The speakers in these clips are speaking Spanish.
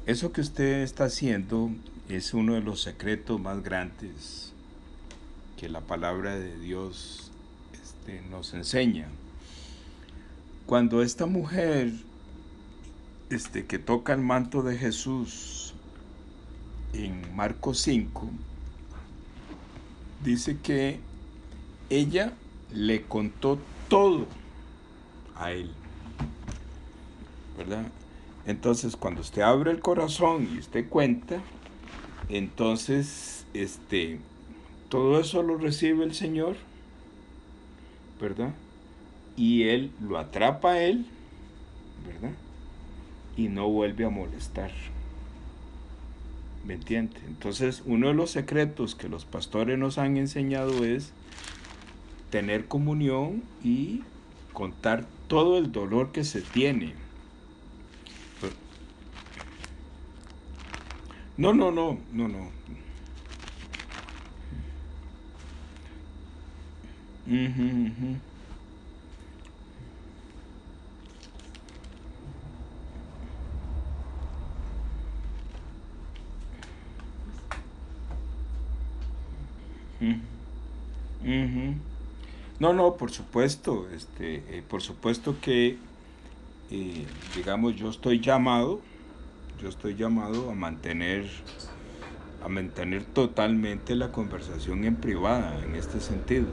Eso que usted está haciendo es uno de los secretos más grandes que la palabra de Dios nos enseña. Cuando esta mujer que toca el manto de Jesús en Marcos 5, dice que ella le contó todo a él, ¿verdad? Entonces, cuando usted abre el corazón y usted cuenta, entonces, todo eso lo recibe el Señor, ¿verdad? Y Él lo atrapa a Él, ¿verdad? Y no vuelve a molestar, ¿me entiende? Entonces, uno de los secretos que los pastores nos han enseñado es tener comunión y contar todo el dolor que se tiene. No, no, no, no, no. Ujú, ujú. Ujú. No, no, por supuesto que, digamos, yo estoy llamado a mantener totalmente la conversación en privada, en este sentido.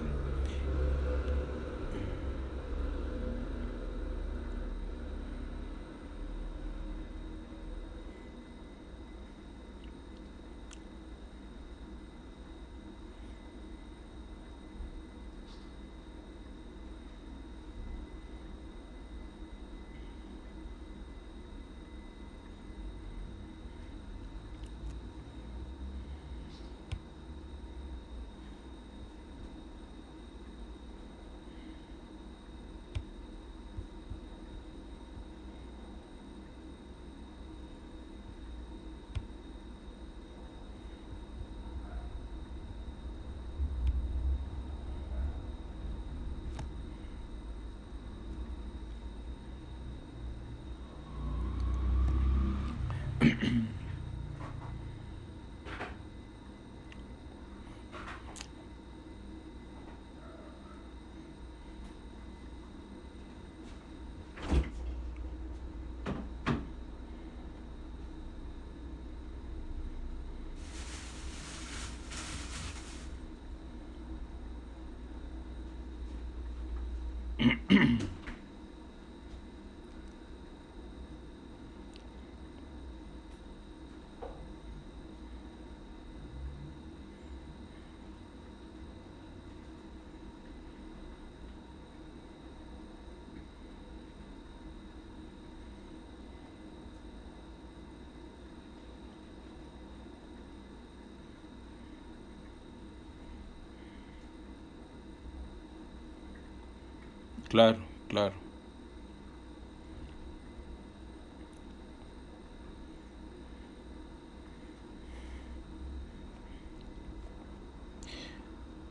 Claro, claro.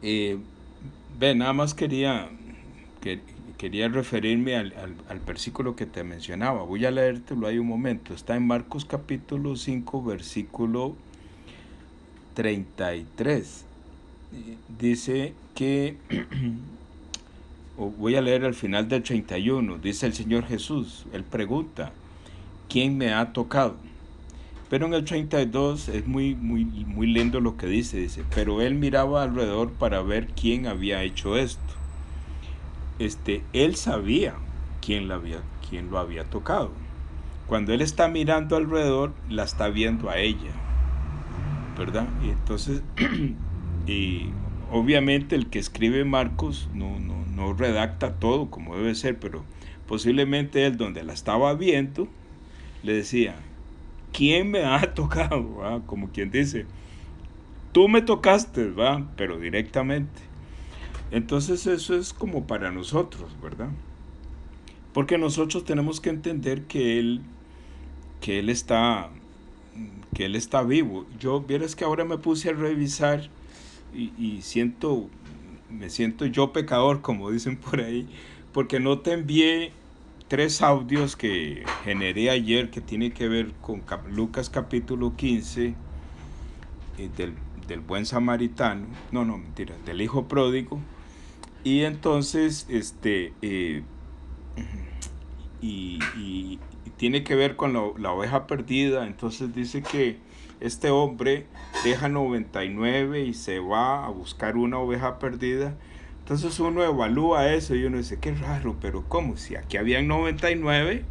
Eh, nada más que- quería referirme al versículo que te mencionaba. Voy a leértelo ahí un momento. Está en Marcos capítulo 5 versículo 33. Dice que, o voy a leer al final del 31, dice el Señor Jesús, Él pregunta, ¿quién me ha tocado? Pero en el 32 es muy lindo lo que dice, pero Él miraba alrededor para ver quién había hecho esto. Él sabía quién lo había tocado. Cuando Él está mirando alrededor, la está viendo a ella, ¿verdad? Y entonces, y obviamente el que escribe Marcos no redacta todo como debe ser, pero posiblemente él donde la estaba viendo le decía, ¿quién me ha tocado? ¿Va? Como quien dice, tú me tocaste, ¿va? Pero directamente. Entonces eso es como para nosotros, ¿verdad? Porque nosotros tenemos que entender que él está, que él está vivo. Yo, vieras que ahora me puse a revisar y me siento yo pecador, como dicen por ahí, porque no te envié tres audios que generé ayer que tiene que ver con Lucas capítulo 15, del buen samaritano, no, mentira, del hijo pródigo. Y entonces, y tiene que ver con la oveja perdida. Entonces dice que este hombre deja 99 y se va a buscar una oveja perdida. Entonces uno evalúa eso y uno dice, qué raro, pero ¿cómo? Si aquí habían 99,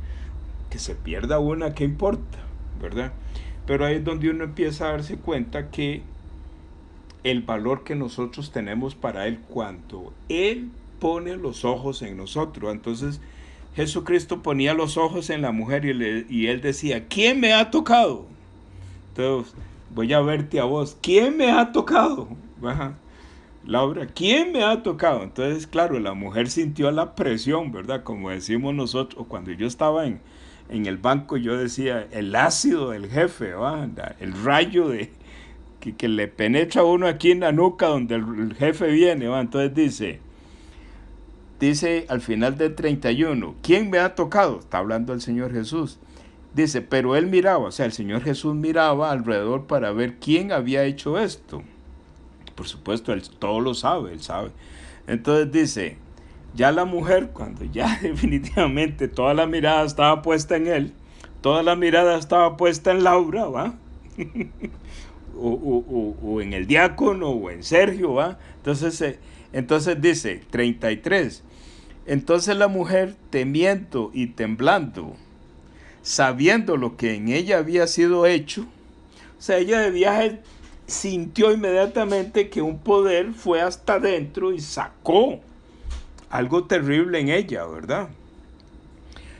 que se pierda una, ¿qué importa? ¿Verdad? Pero ahí es donde uno empieza a darse cuenta que el valor que nosotros tenemos para Él cuando Él pone los ojos en nosotros. Entonces Jesucristo ponía los ojos en la mujer y Él decía, ¿quién me ha tocado? Entonces, voy a verte a vos, ¿quién me ha tocado? Ajá. Laura, ¿quién me ha tocado? Entonces, claro, la mujer sintió la presión, ¿verdad? Como decimos nosotros, cuando yo estaba en el banco, yo decía, el ácido del jefe, ¿verdad? El rayo que le penetra a uno aquí en la nuca donde el jefe viene, ¿verdad? Entonces dice al final del 31, ¿quién me ha tocado? Está hablando el Señor Jesús. Dice, pero él miraba, o sea, el Señor Jesús miraba alrededor para ver quién había hecho esto. Por supuesto, Él todo lo sabe, Él sabe. Entonces dice, ya la mujer, cuando ya definitivamente toda la mirada estaba puesta en Él, toda la mirada estaba puesta en Laura, ¿va? o en el diácono, o en Sergio, ¿va? Entonces dice, 33, entonces la mujer, temiendo y temblando, sabiendo lo que en ella había sido hecho, o sea, ella de viaje sintió inmediatamente que un poder fue hasta adentro y sacó algo terrible en ella, ¿verdad?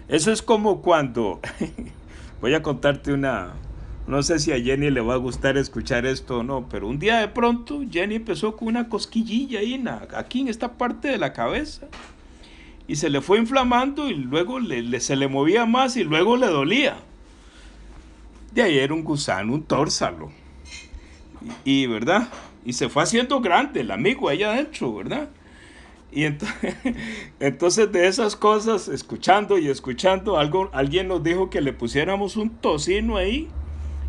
Eso es como cuando, voy a contarte no sé si a Jenny le va a gustar escuchar esto o no, pero un día de pronto Jenny empezó con una cosquillilla ahí aquí en esta parte de la cabeza y se le fue inflamando y luego se le movía más y luego le dolía. De ahí era un gusano, un tórsalo. Y ¿verdad? Y se fue haciendo grande el amigo allá adentro, ¿verdad? Y entonces de esas cosas, escuchando, alguien nos dijo que le pusiéramos un tocino ahí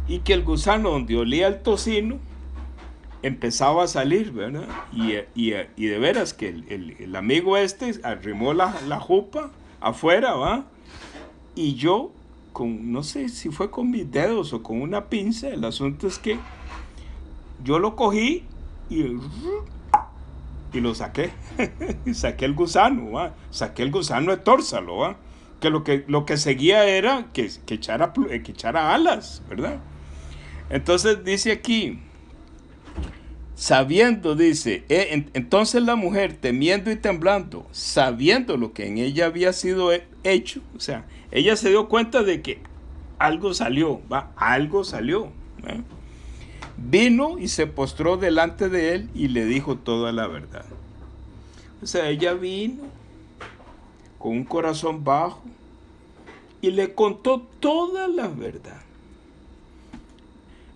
y que el gusano donde olía el tocino empezaba a salir, ¿verdad? Y de veras que el amigo arrimó la jupa afuera, ¿va? Y yo, no sé si fue con mis dedos o con una pinza, el asunto es que yo lo cogí y lo saqué. Saqué el gusano, ¿va? Saqué el gusano de tórsalo, ¿va? Que lo que seguía era que echara alas, ¿verdad? Entonces dice aquí, sabiendo, dice, entonces la mujer, temiendo y temblando, sabiendo lo que en ella había sido hecho, o sea, ella se dio cuenta de que algo salió, ¿va? Algo salió, ¿va? Vino y se postró delante de él y le dijo toda la verdad. O sea, ella vino con un corazón bajo y le contó toda la verdad.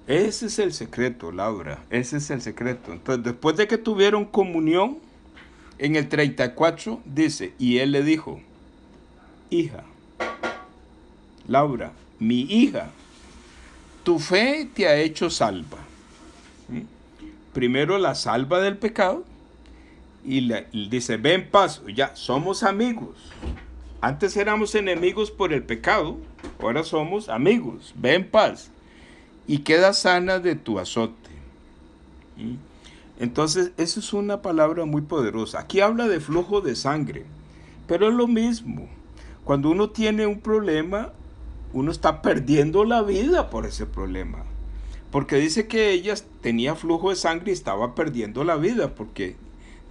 Ese es el secreto, Laura, ese es el secreto. Entonces, después de que tuvieron comunión, en el 34 dice, y él le dijo, hija, Laura, mi hija, tu fe te ha hecho salva. Primero la salva del pecado y dice, ve en paz, ya somos amigos. Antes éramos enemigos por el pecado, ahora somos amigos, ve en paz y queda sana de tu azote. Entonces, eso es una palabra muy poderosa. Aquí habla de flujo de sangre, pero es lo mismo. Cuando uno tiene un problema, uno está perdiendo la vida por ese problema. Porque dice que ella tenía flujo de sangre y estaba perdiendo la vida, porque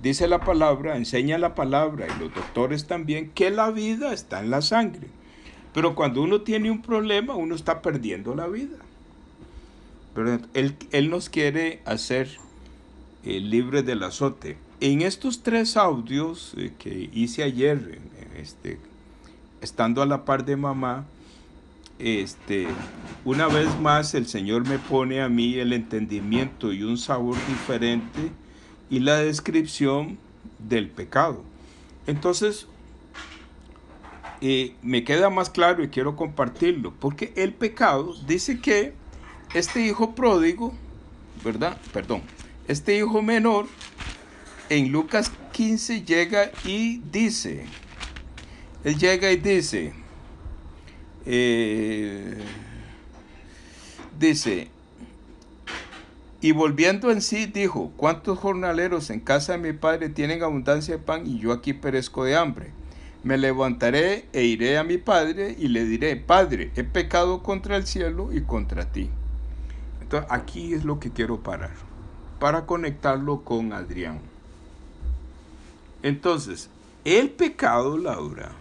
dice la palabra, enseña la palabra, y los doctores también, que la vida está en la sangre. Pero cuando uno tiene un problema, uno está perdiendo la vida. Pero Él nos quiere hacer libres del azote. En estos tres audios que hice ayer, estando a la par de mamá, una vez más el Señor me pone a mí el entendimiento y un sabor diferente y la descripción del pecado. Entonces, me queda más claro y quiero compartirlo, porque el pecado dice que este hijo pródigo, ¿verdad? Perdón, este hijo menor, en Lucas 15 llega y dice, él llega y dice, dice, y volviendo en sí dijo, ¿cuántos jornaleros en casa de mi padre tienen abundancia de pan y yo aquí perezco de hambre? Me levantaré e iré a mi padre y le diré, Padre, he pecado contra el cielo y contra ti. Entonces aquí es lo que quiero parar, para conectarlo con Adrián. Entonces, el pecado, Laura,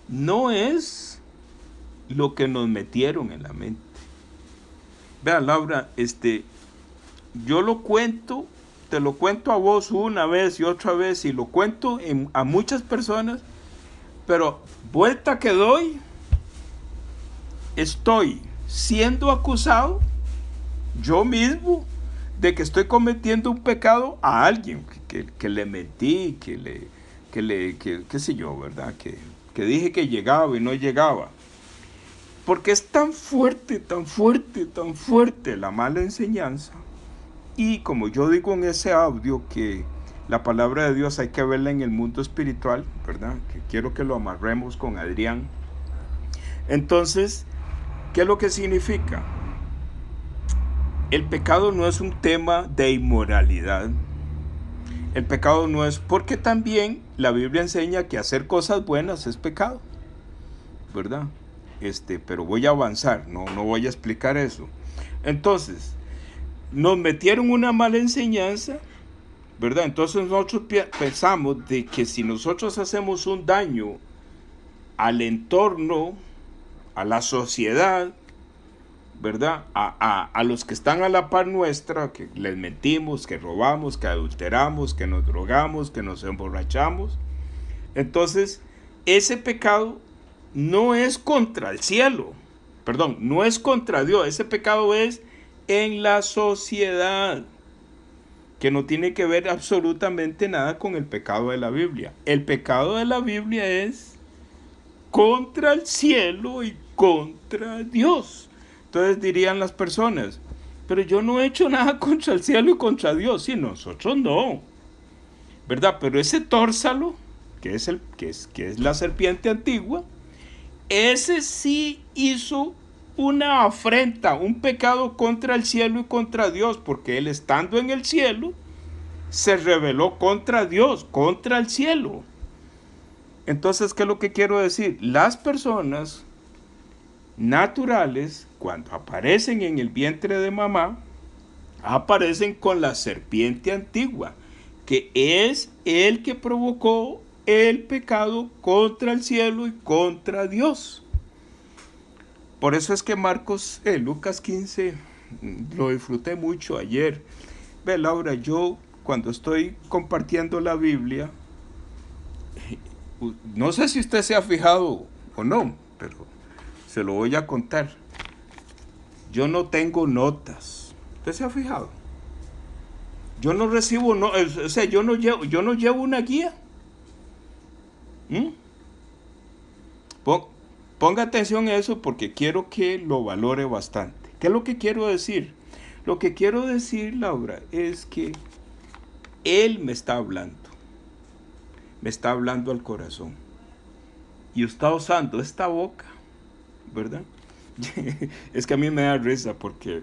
no es lo que nos metieron en la mente. Vea, Laura, yo lo cuento, te lo cuento a vos una vez y otra vez, y lo cuento a muchas personas, pero vuelta que doy, estoy siendo acusado yo mismo de que estoy cometiendo un pecado a alguien, que le mentí, qué sé yo, ¿verdad? Que dije que llegaba y no llegaba. Porque es tan fuerte, tan fuerte, tan fuerte la mala enseñanza. Y como yo digo en ese audio, que la palabra de Dios hay que verla en el mundo espiritual, ¿verdad? Que quiero que lo amarremos con Adrián. Entonces, ¿qué es lo que significa? El pecado no es un tema de inmoralidad. El pecado no es, porque también la Biblia enseña que hacer cosas buenas es pecado, ¿verdad? Pero voy a avanzar, no voy a explicar eso. Entonces, nos metieron una mala enseñanza, ¿verdad? Entonces nosotros pensamos de que si nosotros hacemos un daño al entorno, a la sociedad, ¿verdad? A los que están a la par nuestra, que les mentimos, que robamos, que adulteramos, que nos drogamos, que nos emborrachamos. Entonces, ese pecado no es contra el cielo, perdón, no es contra Dios, ese pecado es en la sociedad, que no tiene que ver absolutamente nada con el pecado de la Biblia. El pecado de la Biblia es contra el cielo y contra Dios. Entonces dirían las personas, pero yo no he hecho nada contra el cielo y contra Dios. Sí, nosotros no, ¿verdad? Pero ese tórsalo, que es la serpiente antigua, ese sí hizo una afrenta, un pecado contra el cielo y contra Dios, porque él estando en el cielo, se rebeló contra Dios, contra el cielo. Entonces, ¿qué es lo que quiero decir? Las personas naturales, cuando aparecen en el vientre de mamá, aparecen con la serpiente antigua, que es el que provocó el pecado contra el cielo y contra Dios. Por eso es que Lucas 15, lo disfruté mucho ayer. Ve, Laura, yo cuando estoy compartiendo la Biblia, no sé si usted se ha fijado o no, pero se lo voy a contar. Yo no tengo notas. ¿Usted se ha fijado? Yo no recibo, o sea, yo no llevo una guía. Ponga atención a eso porque quiero que lo valore bastante. ¿Qué es lo que quiero decir? Lo que quiero decir, Laura, es que Él me está hablando al corazón. Y está usando esta boca, ¿verdad? Es que a mí me da risa porque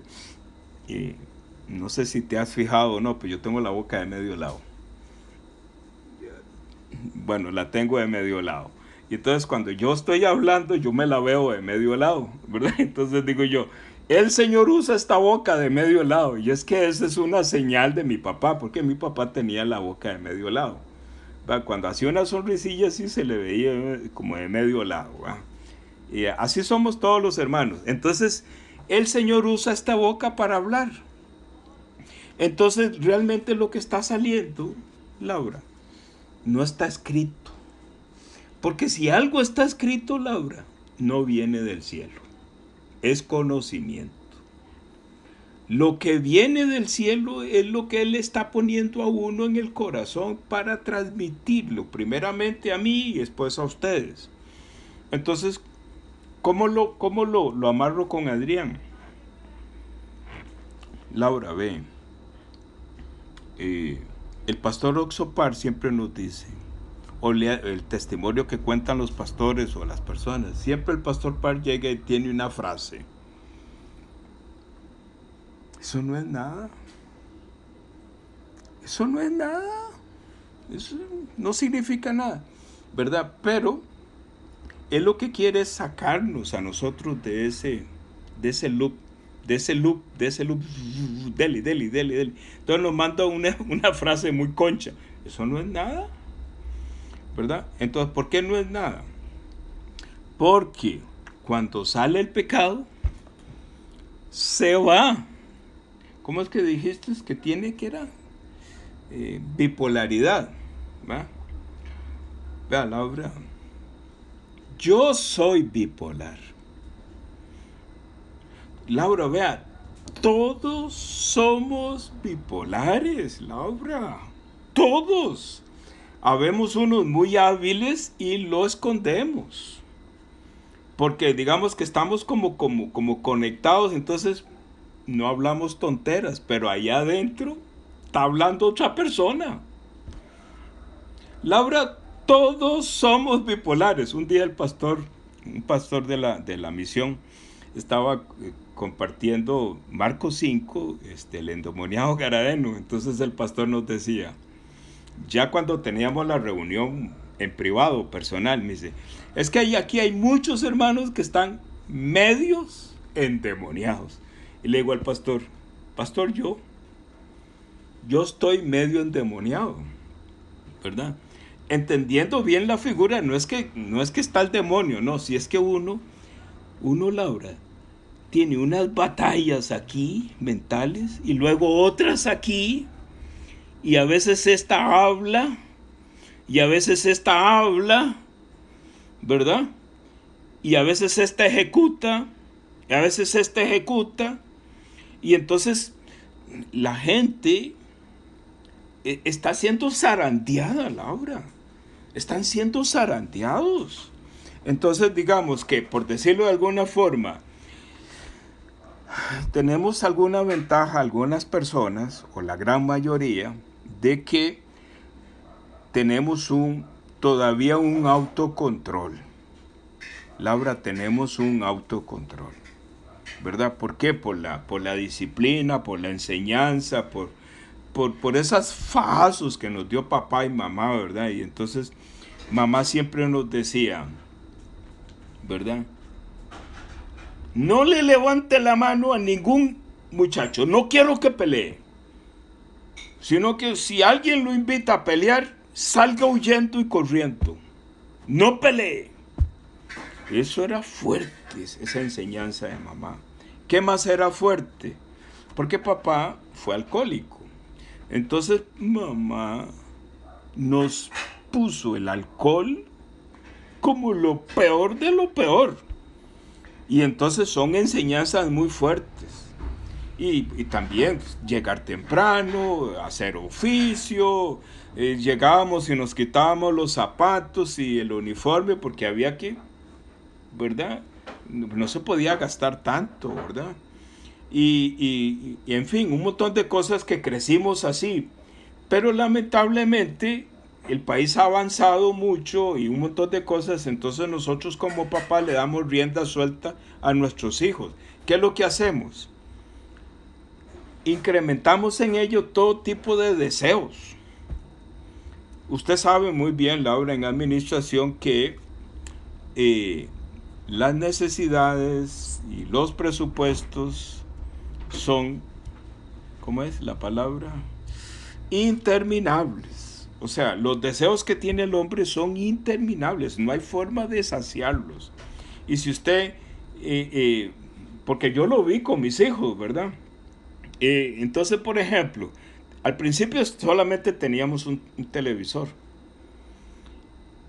no sé si te has fijado o no, pero yo tengo la boca de medio lado. Bueno, la tengo de medio lado. Y entonces cuando yo estoy hablando, yo me la veo de medio lado, ¿verdad? Entonces digo yo, el Señor usa esta boca de medio lado. Y es que esa es una señal de mi papá, porque mi papá tenía la boca de medio lado. Cuando hacía una sonrisilla así se le veía como de medio lado. Y así somos todos los hermanos. Entonces el Señor usa esta boca para hablar. Entonces realmente lo que está saliendo, Laura, no está escrito. Porque si algo está escrito, Laura, no viene del cielo. Es conocimiento. Lo que viene del cielo es lo que Él está poniendo a uno en el corazón para transmitirlo, primeramente a mí y después a ustedes. Entonces, ¿cómo lo amarro con Adrián? Laura, ve, el pastor Oxopar siempre nos dice, el testimonio que cuentan los pastores o las personas, siempre el pastor Par llega y tiene una frase. Eso no es nada. Eso no es nada. Eso no significa nada, ¿verdad? Pero él lo que quiere es sacarnos a nosotros de ese loop, dele. Entonces nos manda una frase muy concha. Eso no es nada, ¿verdad? Entonces, ¿por qué no es nada? Porque cuando sale el pecado, se va. ¿Cómo es que dijiste que tiene que era? Bipolaridad, ¿va? Vea, Laura, yo soy bipolar. Laura, vea, todos somos bipolares, Laura. Todos. Habemos unos muy hábiles y lo escondemos. Porque digamos que estamos como conectados, entonces no hablamos tonteras, pero allá adentro está hablando otra persona. Laura, todos somos bipolares. Un día un pastor de la misión, estaba compartiendo Marcos 5, el endemoniado Gadareno. Entonces el pastor nos decía, ya cuando teníamos la reunión en privado, personal, me dice, es que aquí hay muchos hermanos que están medios endemoniados. Y le digo al pastor, yo estoy medio endemoniado, ¿verdad? Entendiendo bien la figura, no es que está el demonio, no, si es que uno, Laura, tiene unas batallas aquí mentales y luego otras aquí, y a veces esta habla y a veces esta habla, ¿verdad? Y a veces esta ejecuta y a veces esta ejecuta, y entonces la gente está siendo zarandeada, Laura. Están siendo zarandeados. Entonces, digamos que, por decirlo de alguna forma, tenemos alguna ventaja, algunas personas, o la gran mayoría, de que tenemos todavía un autocontrol. Laura, tenemos un autocontrol, ¿verdad? ¿Por qué? Por la disciplina, por la enseñanza, por esas fajazos que nos dio papá y mamá, ¿verdad? Y entonces mamá siempre nos decía, ¿verdad? No le levante la mano a ningún muchacho, no quiero que pelee, sino que si alguien lo invita a pelear, salga huyendo y corriendo, no pelee. Eso era fuerte, esa enseñanza de mamá. ¿Qué más era fuerte? Porque papá fue alcohólico. Entonces mamá nos puso el alcohol como lo peor de lo peor. Y entonces son enseñanzas muy fuertes. Y también llegar temprano, hacer oficio. Llegábamos y nos quitábamos los zapatos y el uniforme porque había que, ¿verdad? No se podía gastar tanto, ¿verdad? Y en fin, un montón de cosas que crecimos así. Pero lamentablemente el país ha avanzado mucho y un montón de cosas, entonces nosotros como papá le damos rienda suelta a nuestros hijos. ¿Qué es lo que hacemos? Incrementamos en ello todo tipo de deseos. Usted sabe muy bien, Laura, en administración que las necesidades y los presupuestos son, ¿cómo es la palabra? Interminables. O sea, los deseos que tiene el hombre son interminables, no hay forma de saciarlos. Y si usted, porque yo lo vi con mis hijos, ¿verdad? Entonces, por ejemplo, al principio solamente teníamos un televisor.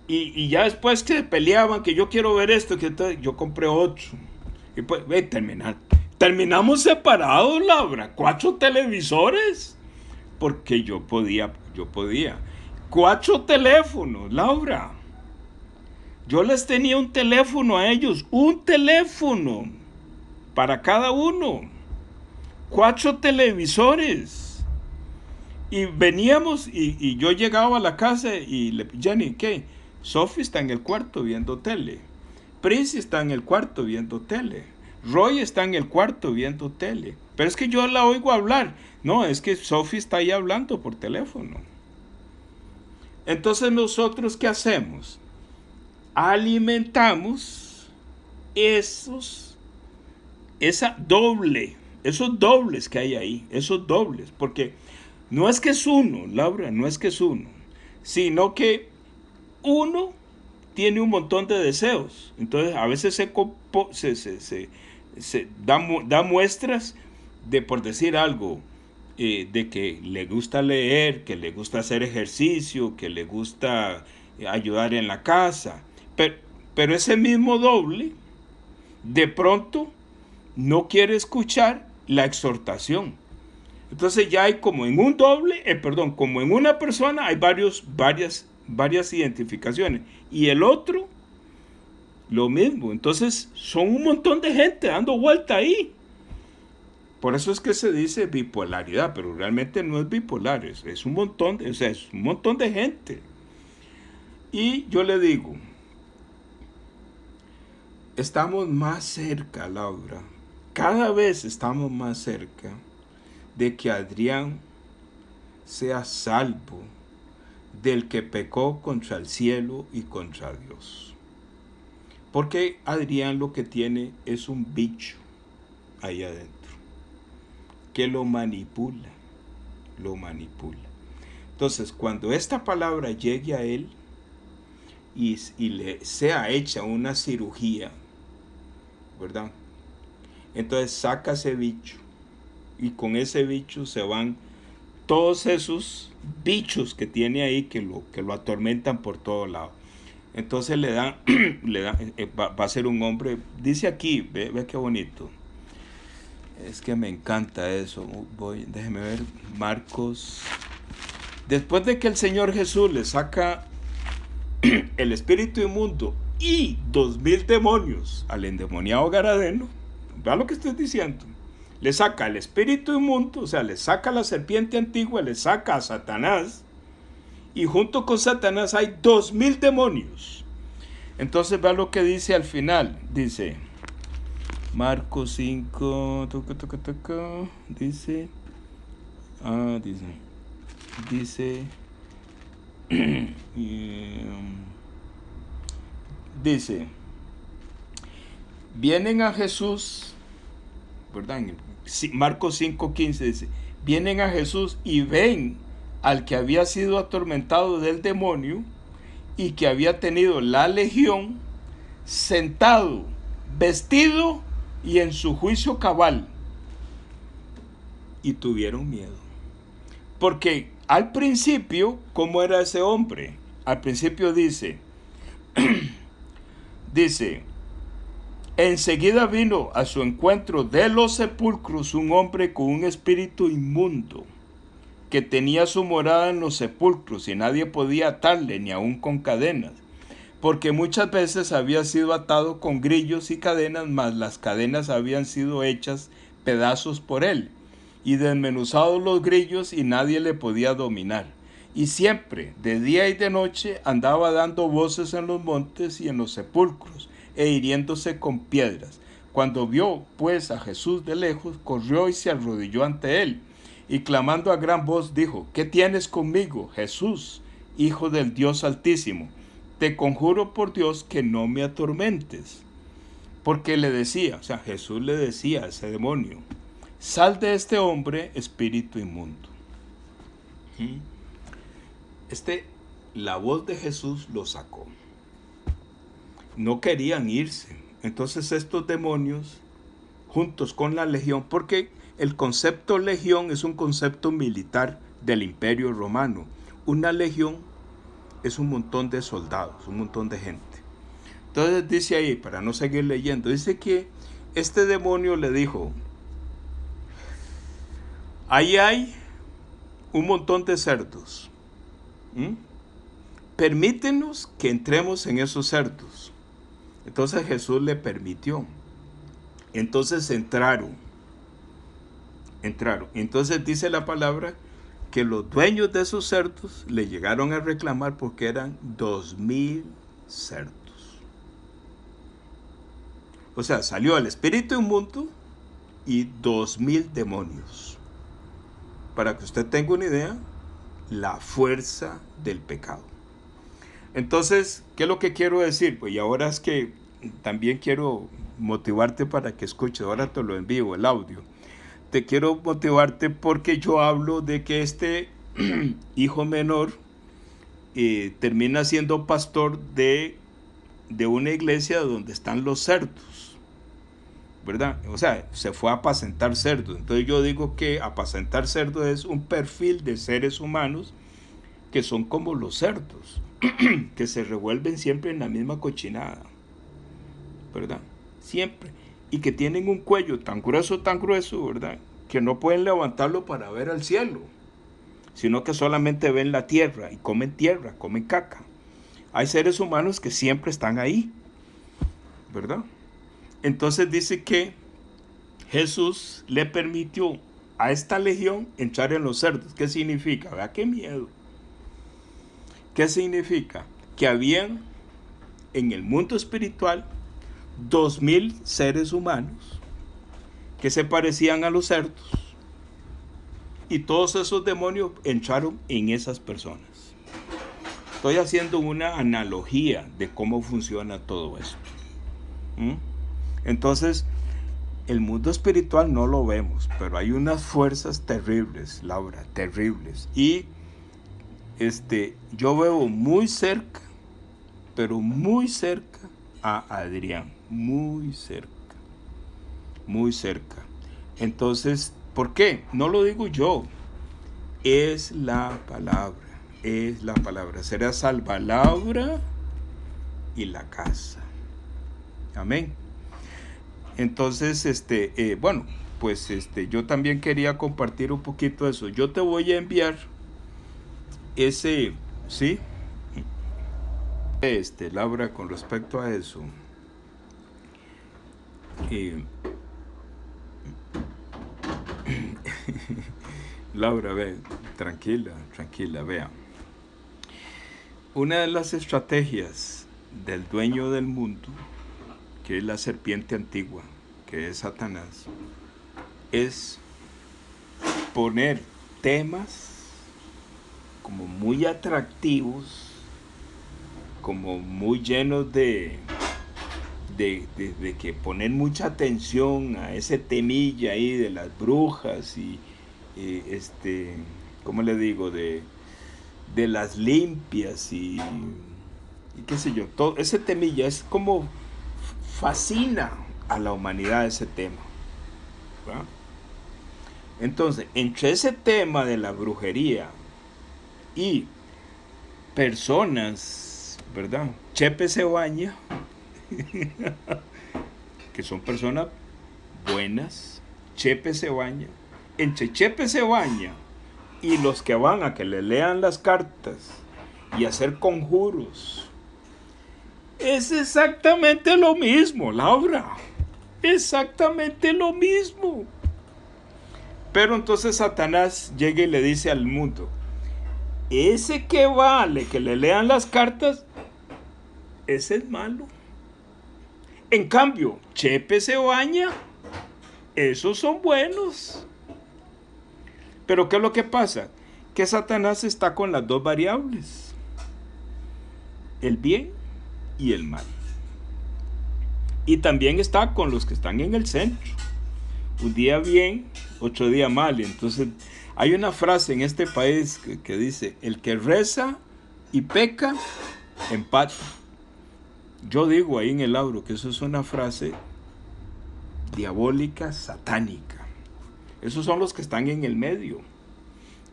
Y ya después que peleaban, que yo quiero ver esto, yo compré 8. Y pues, terminamos separados, Laura, 4 televisores. Porque yo podía. 4 teléfonos, Laura. Yo les tenía un teléfono a ellos, un teléfono para cada uno, 4 televisores. Y veníamos y yo llegaba a la casa y le Jenny, ¿qué? Sophie está en el cuarto viendo tele. Prince está en el cuarto viendo tele. Roy está en el cuarto viendo tele. Pero es que yo la oigo hablar. No, es que Sophie está ahí hablando por teléfono. Entonces nosotros, ¿qué hacemos? Alimentamos esos dobles que hay ahí, esos dobles, porque no es que es uno, Laura, no es que es uno, sino que uno tiene un montón de deseos. Entonces a veces se da muestras de, por decir algo, de que le gusta leer, que le gusta hacer ejercicio, que le gusta ayudar en la casa. Pero, pero ese mismo doble, de pronto, no quiere escuchar la exhortación. Entonces ya hay como en un doble, como en una persona hay varias identificaciones. Y el otro, lo mismo. Entonces son un montón de gente dando vuelta ahí. Por eso es que se dice bipolaridad, pero realmente no es bipolar, es un montón, es un montón de gente. Y yo le digo, estamos más cerca, Laura, cada vez estamos más cerca de que Adrián sea salvo del que pecó contra el cielo y contra Dios. Porque Adrián lo que tiene es un bicho ahí adentro, que lo manipula. Entonces, cuando esta palabra llegue a él y le sea hecha una cirugía, ¿verdad? Entonces saca ese bicho y con ese bicho se van todos esos bichos que tiene ahí que lo atormentan por todo lado. Entonces le dan va a ser un hombre, dice aquí, ve qué bonito. Es que me encanta eso. Déjeme ver, Marcos. Después de que el Señor Jesús le saca el espíritu inmundo y 2000 demonios al endemoniado Garadeno, vea lo que estoy diciendo. Le saca el espíritu inmundo, o sea, le saca la serpiente antigua, le saca a Satanás, y junto con Satanás hay 2000 demonios. Entonces vea lo que dice al final. Dice Marcos 5, dice, dice, vienen a Jesús, ¿verdad? Marcos 5:15 dice, vienen a Jesús y ven al que había sido atormentado del demonio y que había tenido la legión, sentado, vestido y en su juicio cabal, y tuvieron miedo. Porque al principio, ¿cómo era ese hombre? Al principio dice, enseguida vino a su encuentro de los sepulcros un hombre con un espíritu inmundo, que tenía su morada en los sepulcros y nadie podía atarle ni aun con cadenas, porque muchas veces había sido atado con grillos y cadenas, mas las cadenas habían sido hechas pedazos por él, y desmenuzados los grillos y nadie le podía dominar. Y siempre, de día y de noche, andaba dando voces en los montes y en los sepulcros, e hiriéndose con piedras. Cuando vio, pues, a Jesús de lejos, corrió y se arrodilló ante él, y clamando a gran voz dijo, ¿qué tienes conmigo, Jesús, Hijo del Dios Altísimo? Te conjuro por Dios que no me atormentes. Porque le decía, o sea, Jesús le decía a ese demonio, sal de este hombre, espíritu inmundo. La voz de Jesús lo sacó. No querían irse. Entonces estos demonios, juntos con la legión, porque el concepto legión es un concepto militar del Imperio Romano. Una legión es un montón de soldados, un montón de gente. Entonces dice ahí, para no seguir leyendo, dice que este demonio le dijo, ahí hay un montón de cerdos, permítenos que entremos en esos cerdos. Entonces Jesús le permitió. Entonces entraron. Entonces dice la palabra que los dueños de esos cerdos le llegaron a reclamar porque eran 2,000 cerdos. O sea, salió el espíritu inmundo y 2,000 demonios. Para que usted tenga una idea, la fuerza del pecado. Entonces, ¿qué es lo que quiero decir? Pues y ahora es que también quiero motivarte para que escuches. Ahora te lo envío, el audio. Te quiero motivarte porque yo hablo de que este hijo menor termina siendo pastor de una iglesia donde están los cerdos, ¿verdad? O sea, se fue a apacentar cerdos. Entonces yo digo que apacentar cerdos es un perfil de seres humanos que son como los cerdos, que se revuelven siempre en la misma cochinada, ¿verdad? Siempre. Y que tienen un cuello tan grueso, ¿verdad? Que no pueden levantarlo para ver al cielo, sino que solamente ven la tierra, comen caca. Hay seres humanos que siempre están ahí, ¿verdad? Entonces dice que Jesús le permitió a esta legión entrar en los cerdos. ¿Qué significa? Vea qué miedo. ¿Qué significa? Que habían en el mundo espiritual 2,000 seres humanos que se parecían a los cerdos, y todos esos demonios entraron en esas personas. Estoy haciendo una analogía de cómo funciona todo esto. Entonces, el mundo espiritual no lo vemos, pero hay unas fuerzas terribles, Laura, terribles. Y yo veo muy cerca, pero muy cerca a Adrián, muy cerca. Entonces, ¿por qué? No lo digo yo, es la palabra. Será salvalabra y la casa. Amén. Entonces, bueno, pues yo también quería compartir un poquito de eso. Yo te voy a enviar ese, ¿sí? Laura, con respecto a eso. Laura, ve, tranquila, vea. Una de las estrategias del dueño del mundo, que es la serpiente antigua, que es Satanás, es poner temas como muy atractivos, como muy llenos de que poner mucha atención a ese temilla ahí de las brujas y ¿cómo le digo? De las limpias y qué sé yo, todo ese temilla es como fascina a la humanidad ese tema, ¿verdad? Entonces, entre ese tema de la brujería y personas, ¿verdad? Chepe se baña, que son personas buenas. Chepe se baña. Entre Chepe se baña y los que van a que le lean las cartas y hacer conjuros, es exactamente lo mismo, Laura. Exactamente lo mismo. Pero entonces Satanás llega y le dice al mundo: ese que vale que le lean las cartas, ese es malo. En cambio, Chepe se baña, esos son buenos. Pero ¿qué es lo que pasa? Que Satanás está con las dos variables: el bien y el mal. Y también está con los que están en el centro. Un día bien, otro día mal. Entonces, hay una frase en este país que dice: el que reza y peca, empata. Yo digo ahí en el auro que eso es una frase diabólica, satánica. Esos son los que están en el medio,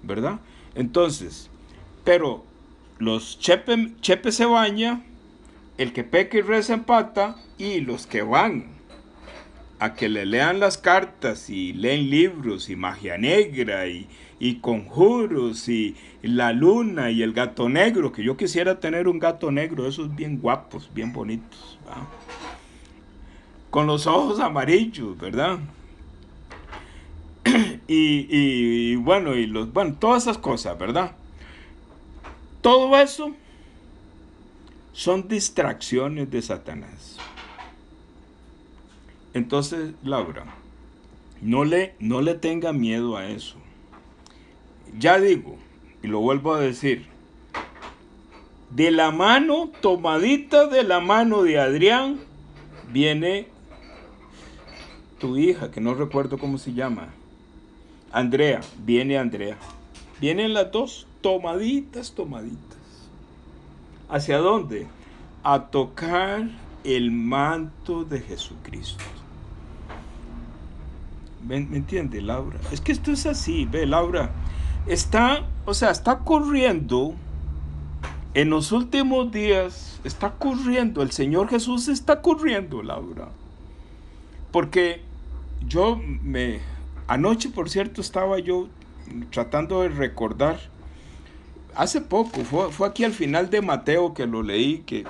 ¿verdad? Entonces, pero los chepe se baña, el que peca y reza empata, y los que van a que le lean las cartas y leen libros y magia negra y conjuros y la luna y el gato negro, que yo quisiera tener un gato negro, esos bien guapos, bien bonitos, ¿verdad? Con los ojos amarillos, ¿verdad? Y bueno, bueno, todas esas cosas, ¿verdad? Todo eso son distracciones de Satanás. Entonces, Laura, no le tenga miedo a eso. Ya digo, y lo vuelvo a decir, de la mano, tomadita de la mano de Adrián, viene tu hija, que no recuerdo cómo se llama. Andrea, viene Andrea. Vienen las dos, tomaditas, tomaditas. ¿Hacia dónde? A tocar el manto de Jesucristo. ¿Me entiende, Laura? Es que esto es así, ve, Laura. Está corriendo en los últimos días, está corriendo, el Señor Jesús está corriendo, Laura. Porque anoche, por cierto, estaba yo tratando de recordar, hace poco, fue aquí al final de Mateo que lo leí, que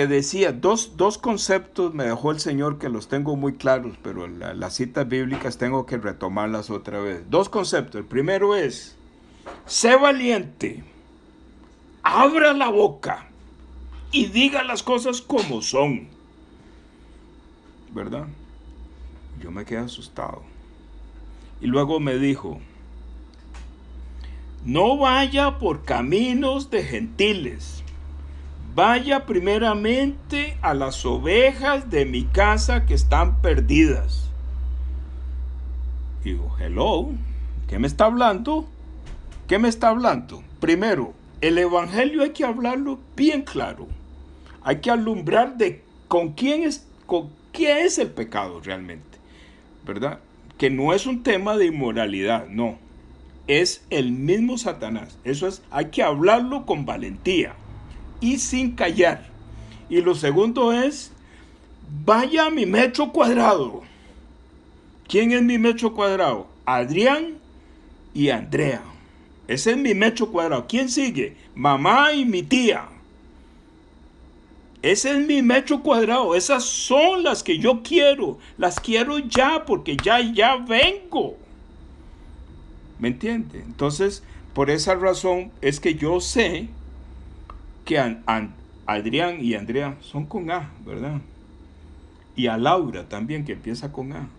decía, dos conceptos me dejó el Señor que los tengo muy claros, pero las citas bíblicas tengo que retomarlas otra vez. Dos conceptos. El primero es, sé valiente, abra la boca y diga las cosas como son. ¿Verdad? Yo me quedé asustado. Y luego me dijo, no vaya por caminos de gentiles. Vaya primeramente a las ovejas de mi casa que están perdidas. Digo, hello, ¿qué me está hablando? ¿Qué me está hablando? Primero, el evangelio hay que hablarlo bien claro. Hay que alumbrar de qué es el pecado realmente, ¿verdad? Que no es un tema de inmoralidad, no. Es el mismo Satanás. Eso es, hay que hablarlo con valentía y sin callar. Y lo segundo es, vaya a mi metro cuadrado. ¿Quién es mi metro cuadrado? Adrián y Andrea. Ese es mi metro cuadrado. ¿Quién sigue? Mamá y mi tía. Ese es mi metro cuadrado. Esas son las que yo quiero. Las quiero ya porque ya vengo. ¿Me entiende? Entonces, por esa razón es que yo sé que Adrián y Andrea son con A, ¿verdad? Y a Laura también, que empieza con A.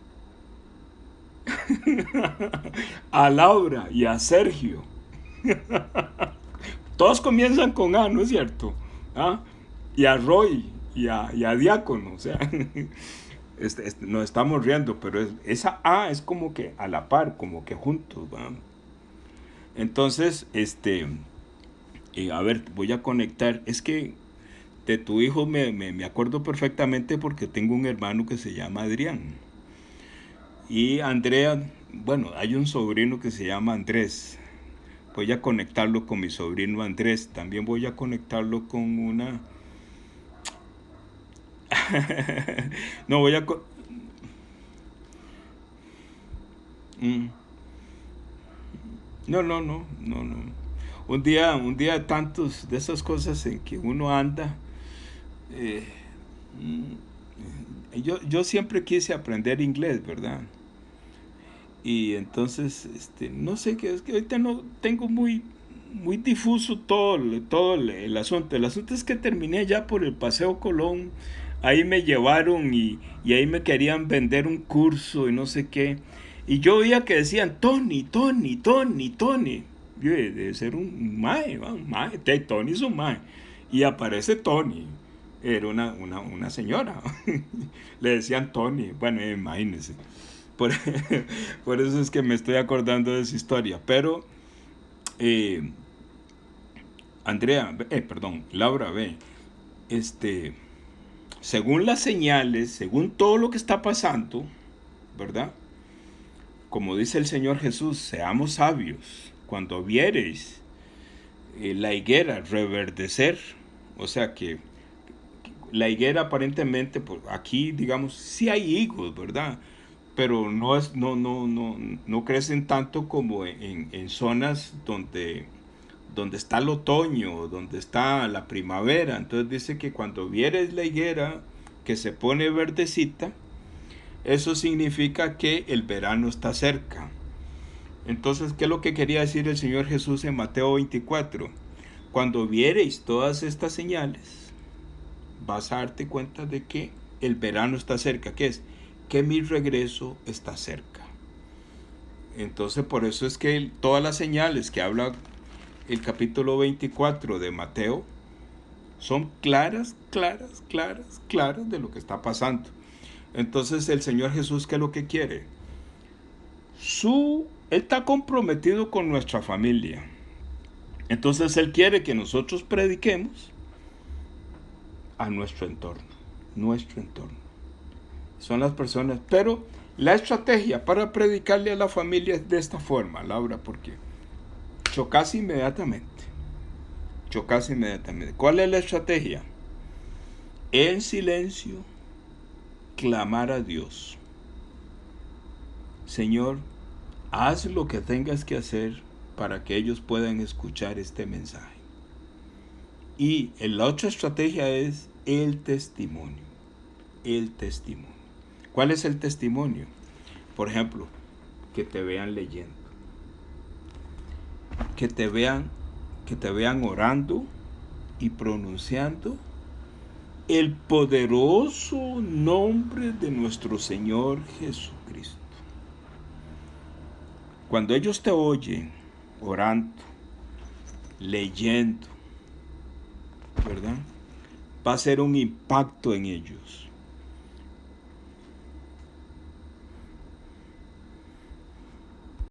A Laura y a Sergio. Todos comienzan con A, ¿no es cierto? ¿Ah? Y a Roy y a Diácono, o sea, nos estamos riendo, pero esa A es como que a la par, como que juntos, ¿va? Entonces, a ver, voy a conectar, es que de tu hijo me acuerdo perfectamente porque tengo un hermano que se llama Adrián. Y Andrea, bueno, hay un sobrino que se llama Andrés. Voy a conectarlo con mi sobrino Andrés. También voy a conectarlo con una... no, voy a... No. Un día tantos de esas cosas en que uno anda... eh, yo siempre quise aprender inglés, ¿verdad? Y entonces, no sé, qué es que ahorita no tengo muy difuso todo el asunto. El asunto es que terminé ya por el Paseo Colón. Ahí me llevaron y ahí me querían vender un curso y no sé qué. Y yo oía que decían Tony. Yo debe ser un mae, ¿va? Un mae. Tony es un mae. Y aparece Tony. Era una señora. Le decían Tony. Bueno, imagínense. Por, por eso es que me estoy acordando de esa historia. Pero, Laura, ve, según las señales, según todo lo que está pasando, ¿verdad? Como dice el Señor Jesús, seamos sabios. Cuando viereis la higuera reverdecer, o sea que la higuera aparentemente, pues aquí digamos, sí hay higos, ¿verdad? Pero no crecen tanto como en zonas donde está el otoño, donde está la primavera. Entonces dice que cuando vieres la higuera que se pone verdecita, eso significa que el verano está cerca. Entonces, ¿qué es lo que quería decir el Señor Jesús en Mateo 24? Cuando viereis todas estas señales, vas a darte cuenta de que el verano está cerca. ¿Qué es? Que mi regreso está cerca. Entonces, por eso es que todas las señales que habla el capítulo 24 de Mateo son claras, claras, claras, claras de lo que está pasando. Entonces, el Señor Jesús, ¿qué es lo que quiere? Él está comprometido con nuestra familia. Entonces, Él quiere que nosotros prediquemos a nuestro entorno. Nuestro entorno. Son las personas. Pero la estrategia para predicarle a la familia es de esta forma, Laura, porque chocas inmediatamente. Chocas inmediatamente. ¿Cuál es la estrategia? En silencio, clamar a Dios. Señor, haz lo que tengas que hacer para que ellos puedan escuchar este mensaje. Y la otra estrategia es el testimonio. El testimonio. ¿Cuál es el testimonio? Por ejemplo, que te vean leyendo. Que te vean orando y pronunciando el poderoso nombre de nuestro Señor Jesucristo. Cuando ellos te oyen orando, leyendo, ¿verdad? Va a ser un impacto en ellos.